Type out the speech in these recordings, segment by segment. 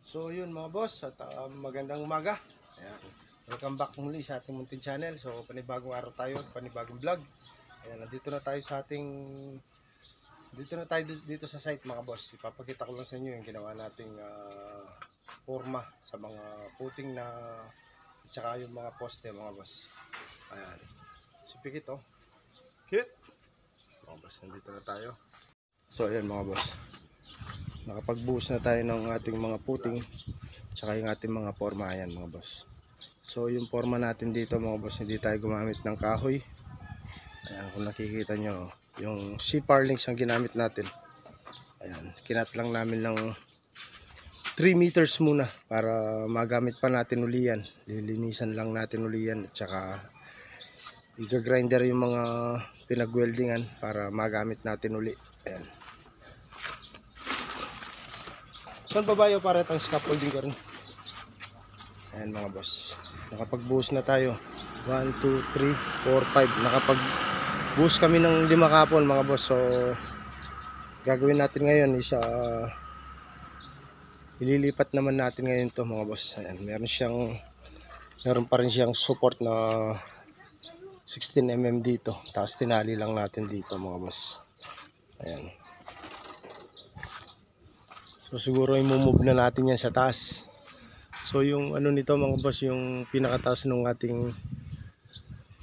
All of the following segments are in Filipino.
So yun mga boss, at magandang umaga. Ayan. Welcome back muli sa ating munting channel. So panibagong araw tayo, panibagong vlog. Ayan, nandito na tayo sa ating dito sa site mga boss. Ipapakita ko lang sa inyo yung ginawa nating forma sa mga puting na at saka yung mga poste mga boss. Ayan. Si Pikit oh. Kit. Mga boss, nandito na tayo. So ayan mga boss. Nakapagbuhos na tayo ng ating mga puting tsaka yung ating mga forma. Ayan mga boss. So yung forma natin dito mga boss, hindi tayo gumamit ng kahoy. Ayan, kung nakikita nyo, yung C-Parlings ang ginamit natin. Ayan, kinat lang namin ng 3 meters muna para magamit pa natin uli yan. Lilinisan lang natin uli yan at saka i-grinder yung mga pinag-weldingan para magamit natin uli. Ayan. Saan babayo para itang scaffolding ka rin? Ayan mga boss, nakapagbuhos na tayo. 1, 2, 3, 4, 5. Nakapagbuhos kami ng 5 kapon mga boss. So gagawin natin ngayon is ililipat naman natin ngayon to mga boss. Ayan, meron pa rin siyang support na 16mm dito. Tapos tinali lang natin dito mga boss. Ayan. So siguro i-move na natin yan sa taas. So yung ano nito mga boss, yung pinakataas ng ating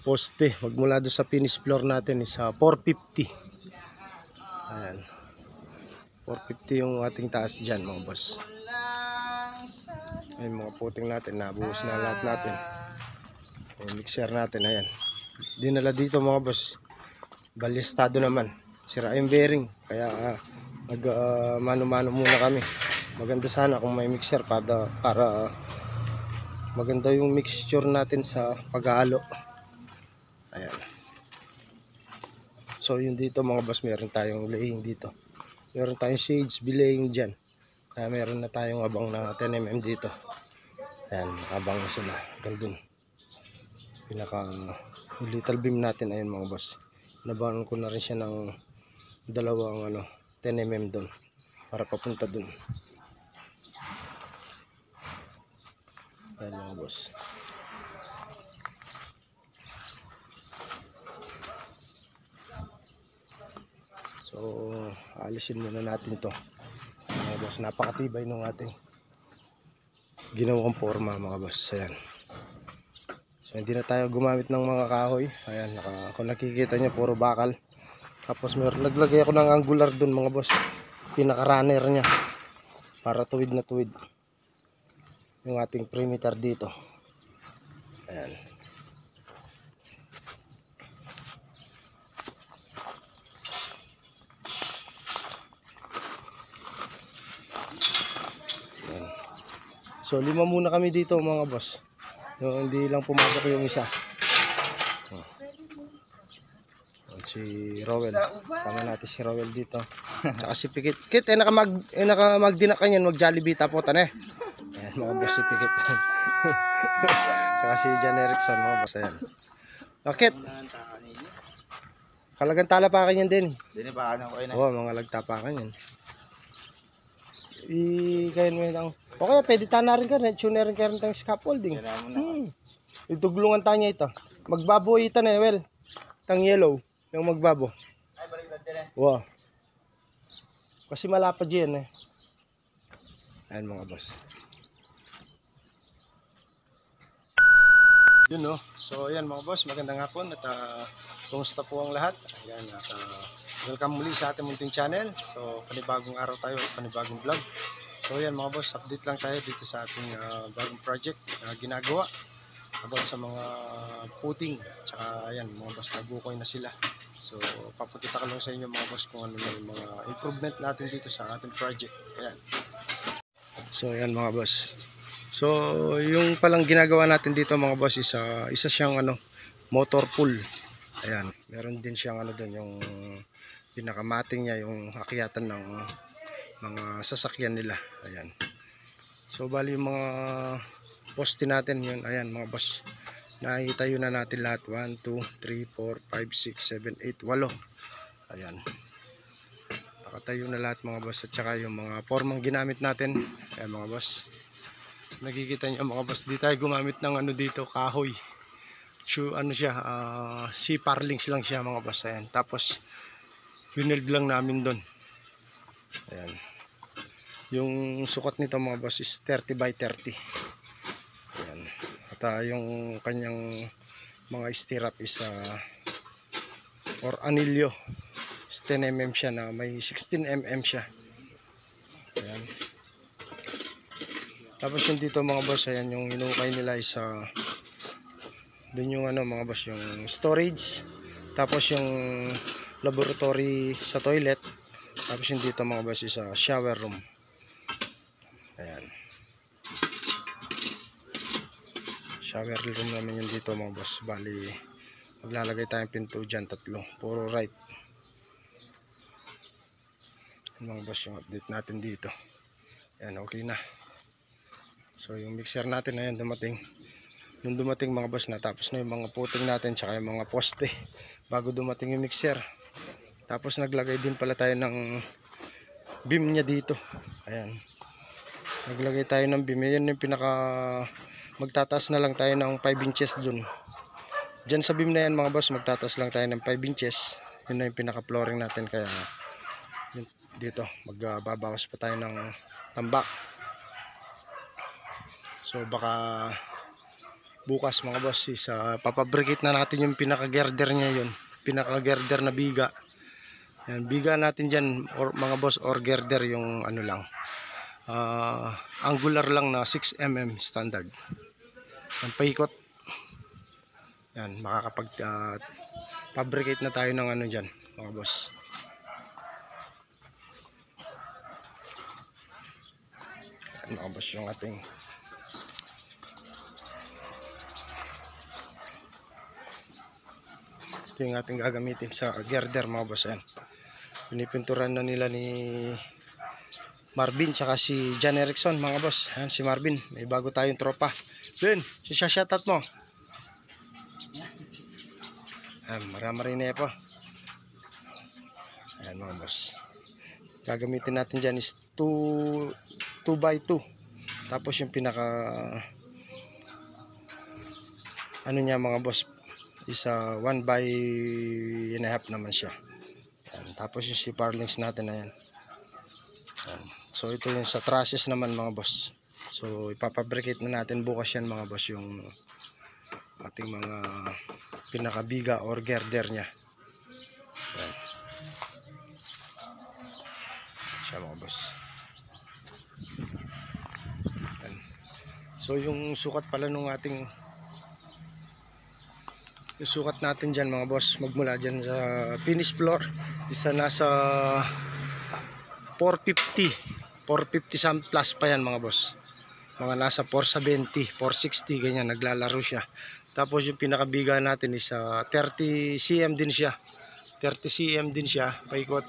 poste magmula doon sa finish floor natin is 450. Ayan. 450 yung ating taas dyan mga boss. Ayan mga puting natin, nabuhos na lahat natin. Yung mixer natin, ayan. Dinala dito mga boss. Balistado naman. Sira yung bearing. Kaya mano-mano muna kami. Maganda sana kung may mixer para maganda yung mixture natin sa paghalo. Ayan. So yun dito mga boss, meron tayong laying dito. Meron tayong shades belaying dyan. Kaya meron na tayong abang na 10mm dito. Ayan, abang na sila. Gandun. Yung little beam natin, ayun mga boss. Nabangon ko na rin siya ng dalawang 10mm doon. Para papunta doon. Ayan mga boss. So, alisin muna natin to. Mga boss, napakatibay ng ating ginawang forma mga boss. Ayan. So, hindi na tayo gumamit ng mga kahoy. Ayan, kung nakikita nyo, puro bakal. Tapos, naglagay ako ng angular dun mga boss. Pinaka-runner nya. Para tuwid na tuwid. Yung ating perimeter dito. Ayan. Ayan. So 5 muna kami dito mga boss. Yung hindi lang pumasok yung isa. Si Rowel. Sama natin si Rowel dito. Tsaka si Pikit. Kit, nakamagdina ka niyan. Mag-Jollibee tapotan eh. Ayan mga boss, si Pikit. Tsaka si John Erickson mga boss. Ayan. Bakit? Kalagang talapakan yan din. Dinipakan ko yun. Oo, mga lagtapakan yan. Kayan mo lang. O kaya pwede tanarin ka. Tunerin ka rin tayong scaffolding. Itugulungan tayo niya ito. Magbabo ito na well. Tang yellow. Yung magbabo. Ay, baliktad din eh. Wow. Kasi malapad yan eh. Ayan mga boss. Yun no. So ayan mga boss, magandang hapon at kumusta po ang lahat? Ayan at welcome muli sa ating munting channel. So panibagong araw tayo at panibagong vlog. So ayan mga boss, update lang tayo dito sa ating bagong project na ginagawa about sa mga puting. Tsaka ayan mga boss, nabukoy na sila. So papakita ko lang sa inyo mga boss kung ano na yung mga improvement natin dito sa ating project. Ayan. So ayan mga boss. So yung palang ginagawa natin dito mga boss is isa siyang motor pool. Ayan, meron din siyang doon yung pinakamating niya, yung akyatan ng mga sasakyan nila. Ayan. So bali yung mga poste natin yun, ayan mga boss. Nakitayo na natin lahat. 1, 2, 3, 4, 5, 6, 7, 8, 8. Ayan. Nakatayo na lahat mga boss, at saka yung mga formang ginamit natin. Ayan mga boss. Nakikita niyo mga boss, di tayo gumamit ng ano dito, kahoy. Ano siya, C-Parlings lang siya mga boss. Ayan. Tapos winild lang namin doon. Ayan. Yung sukat nito mga boss is 30 by 30. Ayan. At yung kanyang mga stirrup is or anilyo 10mm siya, na may 16mm siya. Ayan. Tapos yung dito mga boss, ayan yung hinukay nila is dun yung ano mga boss, yung storage, tapos yung laboratory sa toilet, tapos yung dito mga boss is shower room. Ayan, shower room naman yung dito mga boss. Bali maglalagay tayong pinto dyan, 3, puro right. Mga boss, yung update natin dito. Ayan, okay na. So yung mixer natin ayan dumating. Nung dumating mga boss, natapos na yung mga puting natin tsaka yung mga poste bago dumating yung mixer. Tapos naglagay din pala tayo ng beam niya dito. Ayan, naglagay tayo ng beam. Yan yung pinaka, magtataas na lang tayo ng 5 inches dun. Diyan sa beam na yan mga boss, magtataas lang tayo ng 5 inches. Yun na yung pinaka flooring natin. Kaya dito magbabawas pa tayo ng tambak. So baka bukas mga boss is papabricate na natin yung pinaka girder niya, yun pinaka girder na biga. Yan, biga natin dyan or, mga boss, or girder yung ano lang, angular lang na 6mm standard. Ang paikot. Yan, makakapag fabricate na tayo ng ano dyan mga boss. Yan mga boss, yung ating ito yung ating gagamitin sa girder mga boss. Yan, pinipinturan na nila ni Marvin tsaka si John Erickson mga boss. Yan, si Marvin, may bago tayong tropa. Yun, shoutout mo. Yan, marami na po. Yan mga boss, gagamitin natin dyan is 2x2. Tapos yung pinaka ano niya mga boss is 1.5 naman siya. Yan. Tapos yung C-Parlings natin na yan. Yan. So ito yung sa trusses naman mga boss. So ipapabricate na natin bukas yan mga boss, yung ating mga pinakabiga or girder nya. Yan siya mga boss. Yan. So yung sukat pala nung ating, yung sukat natin dyan mga boss, magmula dyan sa finish floor, isa nasa 450 some plus pa yan mga boss. Mga nasa 470, 460 ganyan, naglalaro siya. Tapos yung pinakabiga natin is 30 cm din siya. 30 cm din siya, paikot.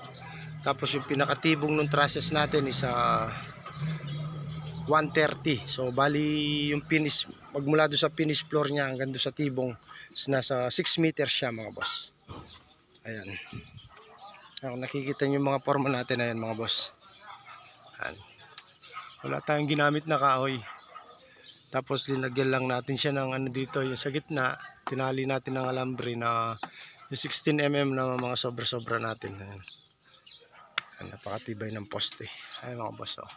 Tapos yung pinakatibong ng trusses natin is 130. So bali yung finish, magmula doon sa finish floor niya hanggang doon sa tibong is nasa 6 meters siya mga boss. Ayan. Kung nakikita niyo yung mga forma natin, ayan mga boss. Ayan. Wala tayong ginamit na kahoy. Tapos linagyan lang natin siya ng ano dito, yung sa gitna, tinali natin ng alambre na yung 16mm na mga sobra-sobra natin. Ayan. Ayan, napakatibay ng poste. Ayan mga boss, oh.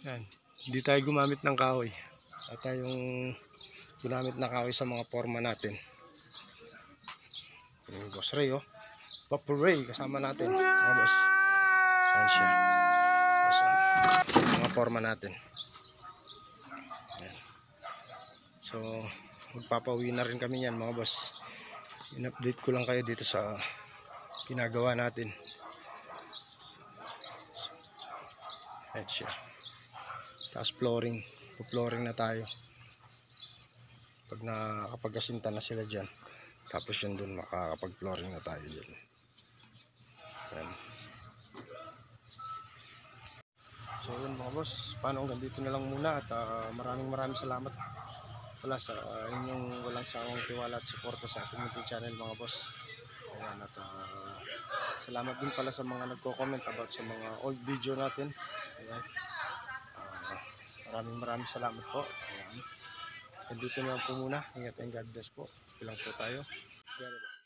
Ayan. Hindi tayo gumamit ng kahoy. At tayong ginamit na kahoy sa mga forma natin. Yung Boss Ray, oh. Papa Ray, kasama natin mga boss. Ayan siya. Boss, mga forma natin. Ayan. So magpapauwi na rin kami yan mga boss. In-update ko lang kayo dito sa ginagawa natin. Ayan siya. Tapos flooring, flooring na tayo pag nakapag-asinta na sila dyan. Tapos yun dun, makakapag flooring na tayo dyan. Ayan. So yun mga boss, paano hanggang dito na lang muna. At maraming salamat pala sa inyong walang sawang tiwala at suporta sa ating YouTube channel mga boss. Ayan, at salamat din pala sa mga nagko-comment about sa mga old video natin. Ayan. Maraming salamat po. Ayan. And dito na lang po muna. Ingat and God bless po. Ilang po tayo. Ayan.